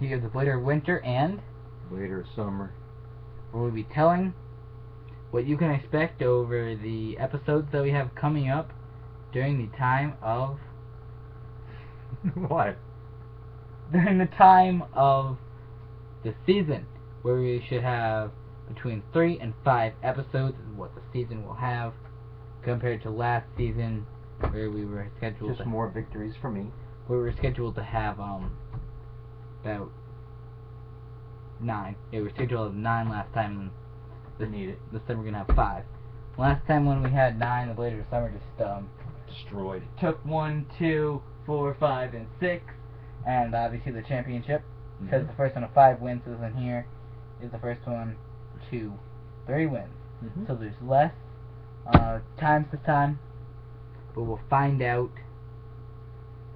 You have the Blader Winter and Later summer. we'll be telling what you can expect over the episodes that we have coming up during the time of What? during the time of the season, where we should have between 3 and 5 episodes is what the season will have, compared to last season where we were scheduled Just more victories for me. we were scheduled to have about 9. Yeah, we were scheduled to have 9 last time, and this time we're gonna have 5. Last time when we had 9, the Blazers Summer just Destroyed. took 1, 2, 4, 5, and 6, and obviously the championship, because the first one of 5 wins is in here, is the first one 2, 3 wins. So there's less times this time, but we'll find out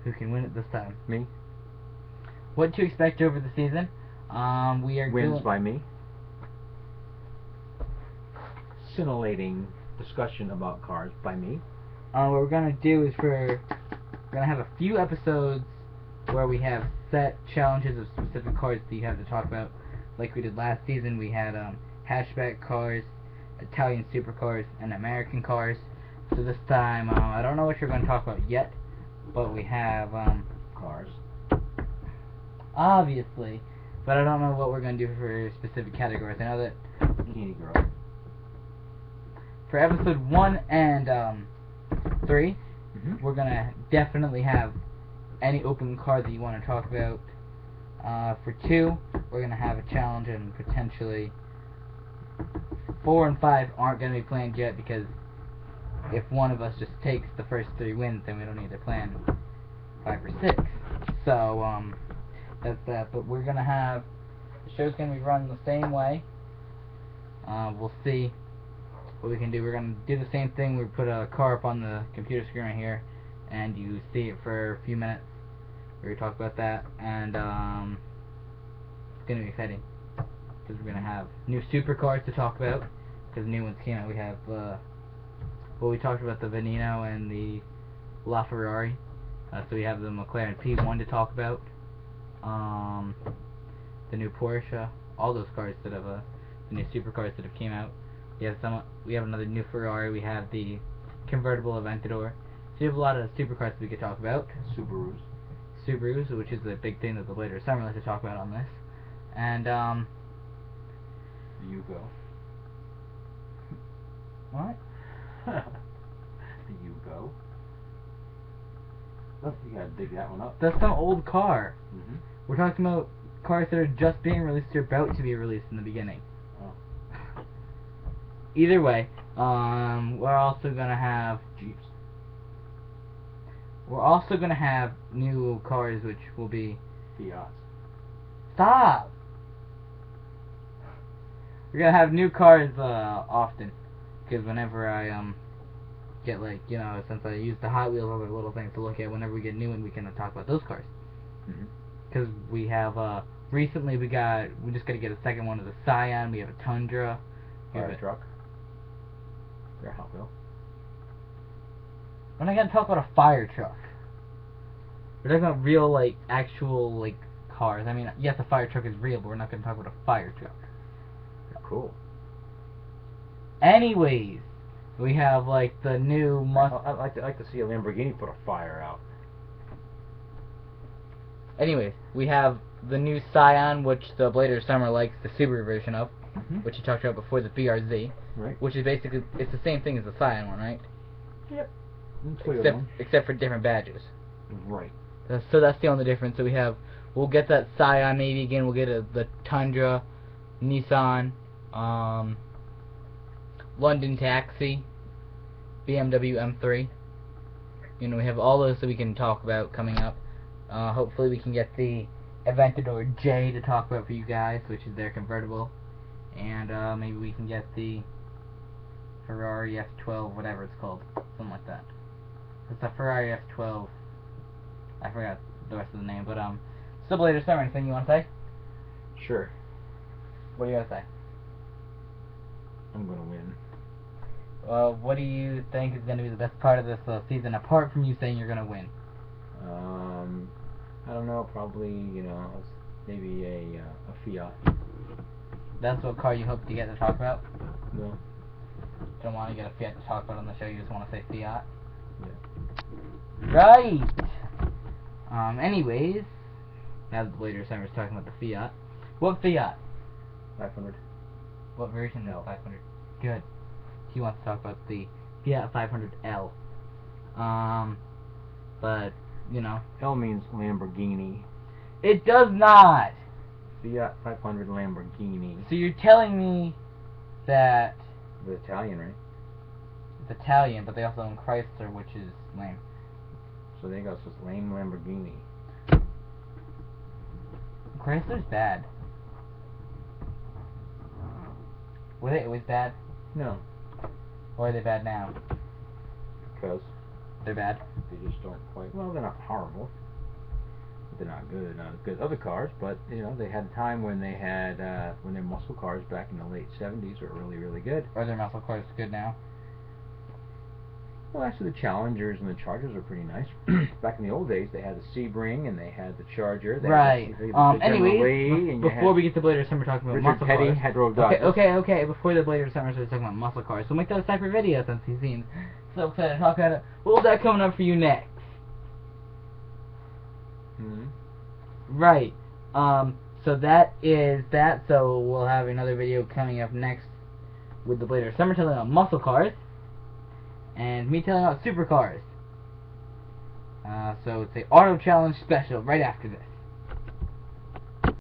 who can win it this time. Me. What to expect over the season? We are Wins by me. Scintillating discussion about cars by me. What we're gonna do is we're gonna have a few episodes where we have set challenges of specific cars that you have to talk about. Like we did last season, we had hatchback cars, Italian supercars, and American cars. So this time, I don't know what you're going to talk about yet, but we have Cars. obviously, but I don't know what we're going to do for specific categories. I know that Bikini girl. for episode 1 and 3, we're going to definitely have any open car that you want to talk about. For 2, we're going to have a challenge, and potentially 4 and 5 aren't going to be planned yet, because if one of us just takes the first 3 wins, then we don't need to plan 5 or 6. So, that's that. But we're going to have, the show's going to be run the same way. We'll see what we can do. We're going to do the same thing. We put a car up on the computer screen right here, and you see it for a few minutes. We're going to talk about that, and it's going to be exciting, because we're going to have new supercars to talk about, because new ones came out. We have, well, we talked about the Veneno and the LaFerrari, so we have the McLaren P1 to talk about, the new Porsche, all those cars that have, the new supercars that have came out. We have another new Ferrari, we have the convertible Aventador, so we have a lot of supercars that we could talk about. Subarus, which is the big thing that the later summer likes to talk about on this. And, The Yugo. What? The Yugo. You gotta dig that one up. That's some old car. We're talking about cars that are just being released or about to be released in the beginning. Either way, we're also gonna have Jeeps. We're also gonna have new cars, which will be Fiats. Stop! We're gonna have new cars often, because whenever I get, like, you know, since I use the Hot Wheels, other little things to look at, whenever we get new, and we can talk about those cars. Because we have recently we just gotta get a second one of the Scion. We have a Tundra. Fire truck. They're Hot Wheel. We're not gonna talk about a fire truck. We're talking about real, like, actual, like, cars. I mean, yes, a fire truck is real, but we're not gonna talk about a fire truck. They're cool. Anyways, we have, like, the new I'd like to see a Lamborghini put a fire out. Anyways, we have the new Scion, which the Blader Summer likes the Subaru version of, which he talked about before, the BRZ. Right. Which is basically, it's the same thing as the Scion one, right? Yep. Except for different badges. Right. So that's the only difference. So we'll get that Scion maybe again. We'll get the Tundra, Nissan, London Taxi, BMW M3. You know, we have all those that we can talk about coming up. Hopefully we can get the Aventador J to talk about for you guys, which is their convertible. And maybe we can get the Ferrari F12, whatever it's called. Something like that. It's a Ferrari F12. I forgot the rest of the name, but still Blader Summer, anything you want to say? Sure. What do you got to say? I'm gonna win. What do you think is going to be the best part of this season, apart from you saying you're going to win? I don't know, probably, you know, Maybe a Fiat. That's what car you hope to get to talk about? No. Don't want to get a Fiat to talk about on the show, you just want to say Fiat? Yeah. Right! Anyways, now that later Summer's talking about the Fiat. What Fiat? 500. What version L. of 500? Good. He wants to talk about the Fiat 500L. But, you know. L means Lamborghini. It does not! Fiat 500 Lamborghini. So you're telling me that The Italian, right? it's Italian, but they also own Chrysler, which is lame. So there you go, so it's lame Lamborghini. Chrysler's bad. Were they always bad? No. Or are they bad now? Because They're bad? they just don't quite, well, they're not horrible. They're not good, not as good as other cars, but, you know, they had a time when they had, when their muscle cars back in the late 70s were really, really good. Are their muscle cars good now? Well, actually, the Challengers and the Chargers are pretty nice. Back in the old days, they had the Sebring and they had the Charger. They Right. Had the Anyways, Lee, and before we get to Blade of Summer talking about Richard muscle Petty cars. had drove Dodges. Okay. Before the Blade of Summer starts talking about muscle cars, we'll make that a separate video since he seems so excited to talk about it. What was that coming up for you next? Mm-hmm. Right. So that is that. So we'll have another video coming up next with the Blade of Summer telling about muscle cars. And me telling about supercars. So it's a auto challenge special right after this.